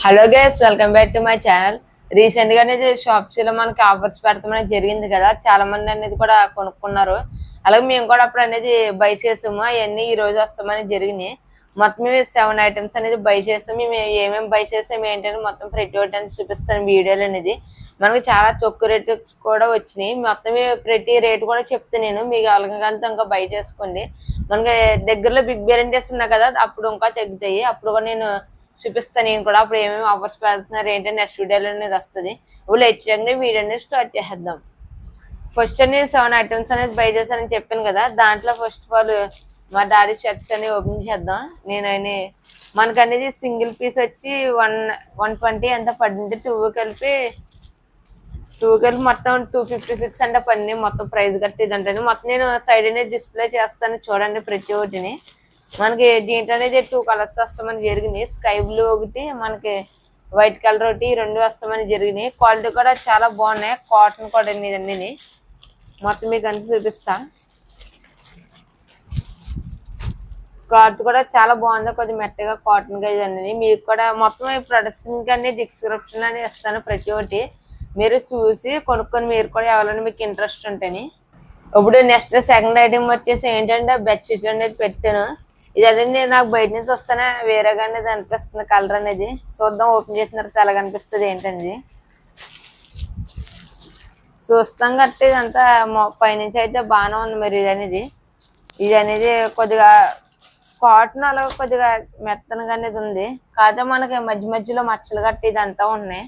Hello guys, welcome back to my channel. Recent గా అనేది shops లో మనకి ఆఫర్స్ పెడతామని జరిగింది కదా, చాలా మంది అనేది కూడా కొనుక్కున్నారు. అలాగే మేము కూడా అప్పుడు అనేది బై చేసాము. అవన్నీ ఈ రోజు వస్తామని జరిగినాయి. మొత్తం మేము 7 ఐటమ్స్ అనేది బై చేసాము. మేము ఏమేమి బై చేసాము ఏంటంటే మొత్తం ప్రతి ఒక్కటి అనేది చూపిస్తాను వీడియోలు అనేది. మనకి చాలా తక్కువ రేటు కూడా వచ్చినాయి. మొత్తం ప్రతి రేటు కూడా చెప్తాను నేను. మీకు అలాగంతా ఇంకా బై చేసుకోండి. మనకి దగ్గరలో బిగ్ బిలియన్ ఉన్నాయి కదా, అప్పుడు ఇంకా తగ్గుతాయి. అప్పుడు కూడా నేను చూపిస్తాను. నేను కూడా అప్పుడు ఏమేమి ఆఫర్స్ పెడుతున్నారు ఏంటంటే నెక్స్ట్ వీడియోలో అనేది వస్తుంది. ఇప్పుడు హెచ్చంగా వీడియో అనేది స్టార్ట్ చేసేద్దాం. ఫస్ట్ నేను 7 ఐటమ్స్ అనేది బై చేశానని చెప్పాను కదా, దాంట్లో ఫస్ట్ ఆఫ్ ఆల్ మా డాడీ షర్ట్స్ అని ఓపెన్ చేద్దాం. నేను మనకు అనేది సింగిల్ పీస్ వచ్చి 120 ఎంత పడింది. టూ కలిపి మొత్తం 256 అంటే పడింది. మొత్తం ప్రైస్ కట్టి ఇదంటే మొత్తం నేను సైడ్ అనేది డిస్ప్లే చేస్తాను, చూడండి ప్రతి ఒక్కటిని. మనకి దీంట్లో అనేది 2 కలర్స్ వస్తామని జరిగినాయి. స్కై బ్లూ ఒకటి, మనకి వైట్ కలర్ ఒకటి, 2 వస్తామని జరిగినాయి. క్వాలిటీ కూడా చాలా బాగున్నాయి. కాటన్ కూడా అన్ని మొత్తం మీకు అంతా చూపిస్తా. క్లాత్ కూడా చాలా బాగుంది, కొంచెం మెత్తగా కాటన్ గా ఇదన్నీ. మీకు కూడా మొత్తం ఈ ప్రొడక్ట్స్ అన్ని డిస్క్రిప్షన్ అని ఇస్తాను ప్రతి ఒక్కటి. మీరు చూసి కొనుక్కొని మీరు కూడా ఎవరైనా మీకు ఇంట్రెస్ట్ ఉంటేని. ఇప్పుడు నెక్స్ట్ సెకండ్ ఐటమ్ వచ్చేసి ఏంటంటే బెడ్షీట్ అనేది పెట్టాను. ఇది అదే నాకు బయట నుంచి వస్తేనే వేరేగా అనేది అనిపిస్తుంది కలర్ అనేది. చూద్దాం, ఓపెన్ చేసిన తర్వాత ఎలా కనిపిస్తుంది ఏంటనేది చూస్తాం. కట్టి ఇదంతా పైనుంచి అయితే బాగానే ఉంది. మరి ఇది అనేది కొద్దిగా కాటన్ అలా కొద్దిగా మెత్తనగా అనేది ఉంది. కాకపోతే మనకి మధ్య మధ్యలో మచ్చలు కట్టి ఇదంతా ఉన్నాయి.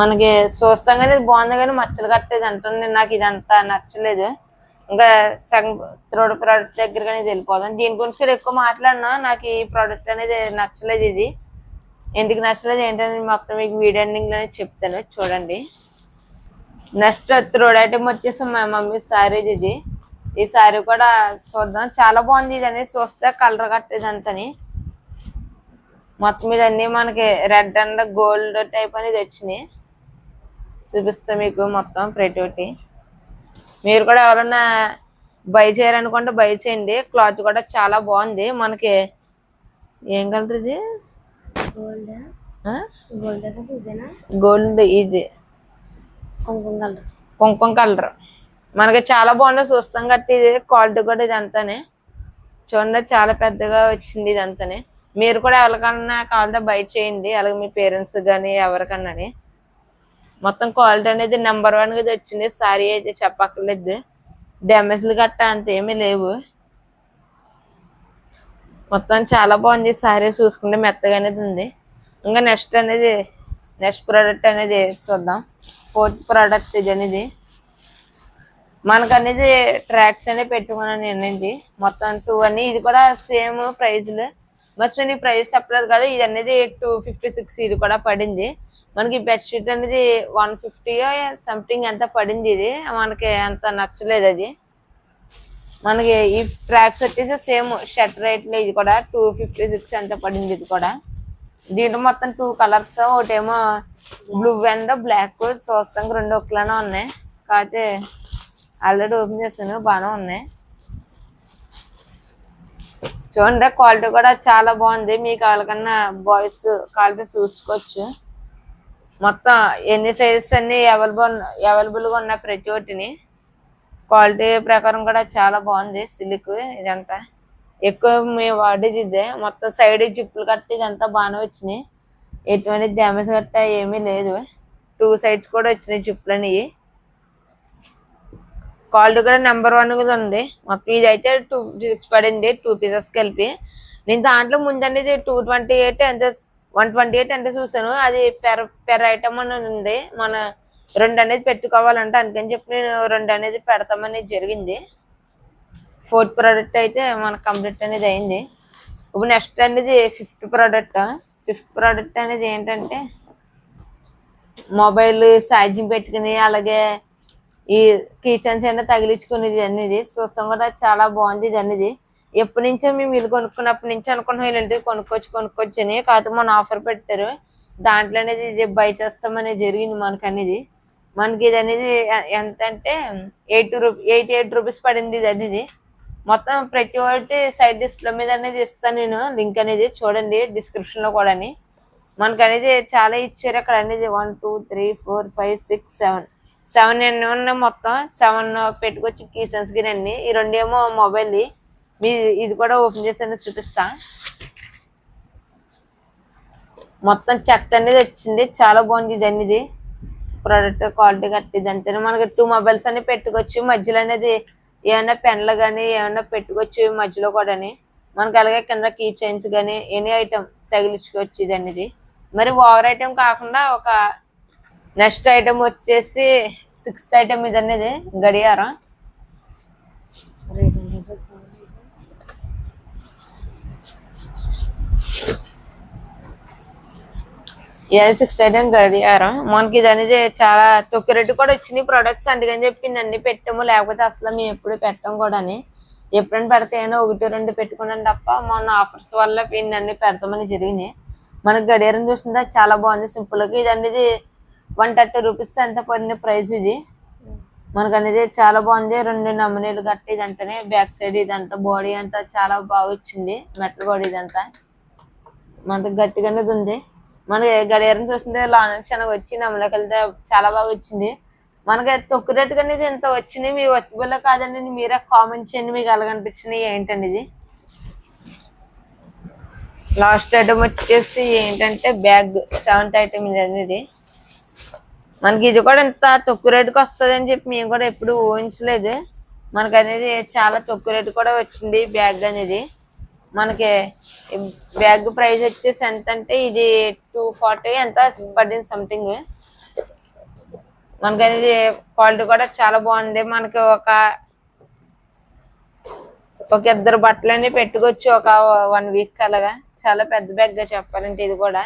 మనకి చూస్తాం కానీ బాగుంది, కానీ మచ్చలు కట్టేది అంటుంది. నాకు ఇదంతా నచ్చలేదు. ఇంకా థర్డ్ ప్రోడక్ట్ దగ్గర కానీ వెళ్ళిపోదాం. దీని గురించి ఎక్కువ మాట్లాడినా నాకు ఈ ప్రోడక్ట్ అనేది నచ్చలేదు. ఇది ఎందుకు నచ్చలేదు ఏంటంటే మొత్తం మీకు వీడియో ఎండింగ్ లోనే చెప్తాను, చూడండి. నెక్స్ట్ థర్డ్ ఐటమ్ వచ్చేసి మా మమ్మీ శారీ. ఈ శారీ కూడా చూద్దాం, చాలా బాగుంది. ఇది అనేది చూస్తే కలర్ కట్టేదంతని మొత్తం ఇదన్నీ మనకి రెడ్ అండ్ గోల్డ్ టైప్ అనేది వచ్చినాయి. చూపిస్తా మీకు మొత్తం ప్రతి ఒక్కటి. మీరు కూడా ఎవరన్నా బై చేయాలనుకుంటే బై చేయండి. క్లాత్ కూడా చాలా బాగుంది. మనకి ఏం కలర్ ఇది? గోల్డ్. ఇది కుంకుమ కలర్. మనకి చాలా బాగుంది. చూస్తాం కట్టి ఇది క్వాలిటీ కూడా ఇదంతానే చూడండి, చాలా పెద్దగా వచ్చింది ఇదంతానే. మీరు కూడా ఎవరికన్నా కావాలంటే బై చేయండి, అలాగే మీ పేరెంట్స్ కానీ ఎవరికన్నా. మొత్తం క్వాలిటీ అనేది నెంబర్ 1 గా వచ్చింది. సారీ అయితే చెప్పక్కర్లేదు, డ్యామేజ్లు గట్టా అంత ఏమీ లేవు. మొత్తం చాలా బాగుంది. సారీ చూసుకుంటే మెత్తగా అనేది ఉంది. ఇంకా నెక్స్ట్ ప్రోడక్ట్ అనేది చూద్దాం. 4th ప్రోడక్ట్ ఇది అనేది మనకు అనేది ట్రాక్స్ అనేది పెట్టుకున్నాను నేను. మొత్తం 2 అని. ఇది కూడా సేమ్ ప్రైజ్లు. మరి నేను ప్రైస్ చెప్పలేదు కదా, ఇది అనేది 256 ఇది కూడా పడింది. మనకి బెడ్షీట్ అనేది 150 సంథింగ్ ఎంత పడింది. ఇది మనకి అంత నచ్చలేదు. అది మనకి ఈ ట్రాక్స్ వచ్చేసి సేమ్ షర్ట్ రేట్లో ఇది కూడా 256 ఎంత పడింది. ఇది కూడా దీంట్లో మొత్తం 2 కలర్స్, ఒకటేమో బ్లూ అండ్ బ్లాక్. చూస్తాం 2 ఒకలానే ఉన్నాయి. కాకపోతే ఆల్రెడీ ఓపెన్ చేస్తాను, బాగానే ఉన్నాయి. చూడండి, క్వాలిటీ కూడా చాలా బాగుంది. మీకు ఎవరికన్నా బాయ్స్ క్వాలిటీ చూసుకోవచ్చు. మొత్తం ఎన్ని సైజెస్ అన్ని అవైలబుల్గా ఉన్నాయి ప్రతి ఒక్కటిని. క్వాలిటీ ప్రకారం కూడా చాలా బాగుంది. సిల్క్ ఇదంతా ఎక్కువ మేము వాడేది ఇదే. మొత్తం సైడ్ జిప్పులు కట్టి ఇదంతా బాగానే వచ్చినాయి. ఎటువంటి డ్యామేజ్ గట్ట ఏమీ లేదు. 2 సైడ్స్ కూడా వచ్చినాయి జిప్పులు అనేవి. క్వాలిటీ కూడా నెంబర్ 1 గా ఉంది. మొత్తం ఇది అయితే 2 పడింది, 2 పీసెస్ కలిపి. నేను దాంట్లో ముందు అనేది 228 ఎంత 128 ఎంత చూసాను. అది పెర్ ఐటమ్ అని ఉంది. మన 2 అనేది పెట్టుకోవాలంటే అందుకని చెప్పి నేను 2 అనేది పెడతామని జరిగింది. 4th ప్రోడక్ట్ అయితే మనకు కంప్లీట్ అనేది అయింది. ఇప్పుడు నెక్స్ట్ అనేది 5th ప్రోడక్ట్. 5th ప్రోడక్ట్ అనేది ఏంటంటే మొబైల్ ఛార్జింగ్ పెట్టుకుని అలాగే ఈ కిచెన్స్ అయినా తగిలించుకునేది అనేది. చూస్తాం కూడా చాలా బాగుంది. ఇది అనేది ఎప్పటి నుంచో మేము ఇల్లు కొనుక్కున్నప్పటి నుంచి అనుకుంటున్నాం ఇలాంటివి కొనుక్కోవచ్చు అని. కాకపోతే మన ఆఫర్ పెట్టారు, దాంట్లో అనేది ఇది బై చేస్తామనేది జరిగింది మనకి అనేది. మనకి ఇది అనేది ఎంత అంటే 88 రూపీస్ పడింది. ఇది అనేది మొత్తం ప్రతి ఒక్కటి సైడ్ డిస్ప్లే మీద అనేది ఇస్తాను నేను, లింక్ అనేది చూడండి డిస్క్రిప్షన్ లో కూడా. మనకు అనేది చాలా ఇచ్చారు అక్కడ అనేది 1 2 3 4 5 6 7 ఎన్ని ఉన్నాయి, మొత్తం 7 పెట్టుకొచ్చి కీసెన్స్ గిన్ అన్ని. ఈ రెండేమో మొబైల్, మీ ఇది కూడా ఓపెన్ చేసి చూపిస్తా. మొత్తం చెత్త అనేది వచ్చింది, చాలా బాగుంది ఇది అనేది. ప్రోడక్ట్ క్వాలిటీ కట్టిది అంతేనే. మనకి 2 మొబైల్స్ అన్ని పెట్టుకోవచ్చు మధ్యలో అనేది, ఏమైనా పెన్లు కానీ ఏమైనా పెట్టుకోవచ్చు మధ్యలో కూడా. మనకి అలాగే కింద కీ చైన్స్ కానీ ఎనీ ఐటమ్ తగిలించుకోవచ్చు ఇది అనేది. మరి ఓవర్ ఐటమ్ కాకుండా ఒక నెక్స్ట్ ఐటమ్ వచ్చేసి 6th ఐటమ్ ఇది అనేది గడియారం. ఇది 6th ఐటమ్ గడియారం. మనకి ఇది అనేది చాలా తక్కువ రేటు కూడా వచ్చినాయి ప్రొడక్ట్స్, అందుకని చెప్పి అన్ని పెట్టాము, లేకపోతే అసలు మేము ఎప్పుడు పెట్టాం కూడా. ఎప్పుడైనా పెడితే ఏమైనా 1 2 పెట్టుకున్నాం తప్ప, మొన్న ఆఫర్స్ వల్ల అన్ని పెడతామని జరిగినాయి. మనకి గడియారం చూస్తుందా చాలా బాగుంది, సింపుల్ గా. ఇది అనేది 130 రూపీస్ ఎంత పడిన ప్రైస్ ఇది. మనకు అనేది చాలా బాగుంది, 2 నమూనీలు గట్టి ఇదంతానే. బ్యాక్ సైడ్ ఇదంతా బాడీ అంతా చాలా బాగా వచ్చింది, మెటల్ బాడీ ఇదంతా మనకు గట్టిగా అనేది ఉంది. మనకి గడియారం చూస్తుంటే లాన్ ಚೆನ್ನಾಗಿ వచ్చి నమ్మలోకి వెళ్తే చాలా బాగా వచ్చింది. మనకి తక్కువ రేటుగా అనేది ఎంత వచ్చినాయి, మీ వర్తిబుల్ కాదండి, మీరే కామెంట్ చేయండి మీకు ఎలాగనిపించినాయి ఏంటండి. ఇది లాస్ట్ ఐటమ్ వచ్చేసి ఏంటంటే బ్యాగ్, 7th ఐటమ్ ఇది అనేది. మనకి ఇది కూడా ఇంత తక్కువ రేటుకి వస్తుంది అని చెప్పి మేము కూడా ఎప్పుడు ఊహించలేదు. మనకి అనేది చాలా తక్కువ రేటు కూడా వచ్చింది బ్యాగ్ అనేది. మనకి బ్యాగ్ ప్రైస్ వచ్చేసి ఎంత అంటే ఇది 240 ఎంత పడింది సంథింగ్. మనకి అనేది క్వాలిటీ కూడా చాలా బాగుంది. మనకి ఒక 2 బట్టలన్నీ పెట్టుకోవచ్చు ఒక 1 వీక్ అలాగా. చాలా పెద్ద బ్యాగ్ గా చెప్పాలంటే ఇది కూడా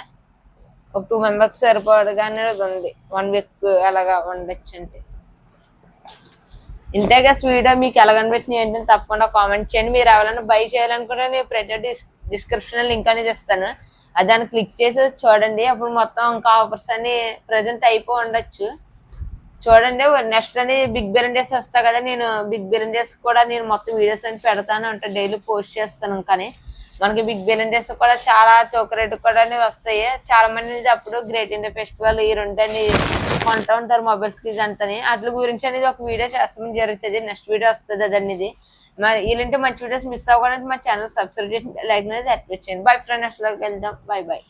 ఒక 2 మెంబర్స్ సరిపడగానే ఉంది, 1 వీక్ అలాగా ఉండొచ్చు అంటే. ఇంతేగా వీడియో మీకు ఎలాగనిపించింది ఏంటని తప్పకుండా కామెంట్ చేయండి. మీరు ఎవరైనా బై చేయాలనుకుంటే నేను ప్రతి డిస్క్రిప్షన్ లింక్ అనేది ఇస్తాను, దాన్ని క్లిక్ చేసి చూడండి. అప్పుడు మొత్తం ఇంకా ఆఫర్స్ అన్ని ప్రజెంట్ అయిపో ఉండొచ్చు. చూడండి నెక్స్ట్ అని బిగ్ బిలియన్ డేస్ వస్తా కదా, నేను బిగ్ బిలియన్ డేస్ కూడా నేను మొత్తం వీడియోస్ అని పెడతాను అంటే డైలీ పోస్ట్ చేస్తాను. కానీ మనకి బిగ్ బిలియన్ డేస్ కూడా చాలా తక్కువ రేటు కూడా వస్తాయి. చాలా మంది అప్పుడు గ్రేట్ ఇండియా ఫెస్టివల్ ఈ రెండని కొంటూ ఉంటారు మొబైల్స్ కి ఇదంతని. అట్ల గురించి అనేది ఒక వీడియో చేస్తామని జరుగుతుంది, నెక్స్ట్ వీడియో వస్తుంది అది అనేది. మరి ఇలాంటి మంచి వీడియోస్ మిస్ అవ్వకూడదు మా ఛానల్ సబ్స్క్రైబ్ చేసి లైక్ అనేది యాక్టివేట్ చేయండి. బై ఫ్రెండ్, నెక్స్ట్ లోకి వెళ్దాం. By by.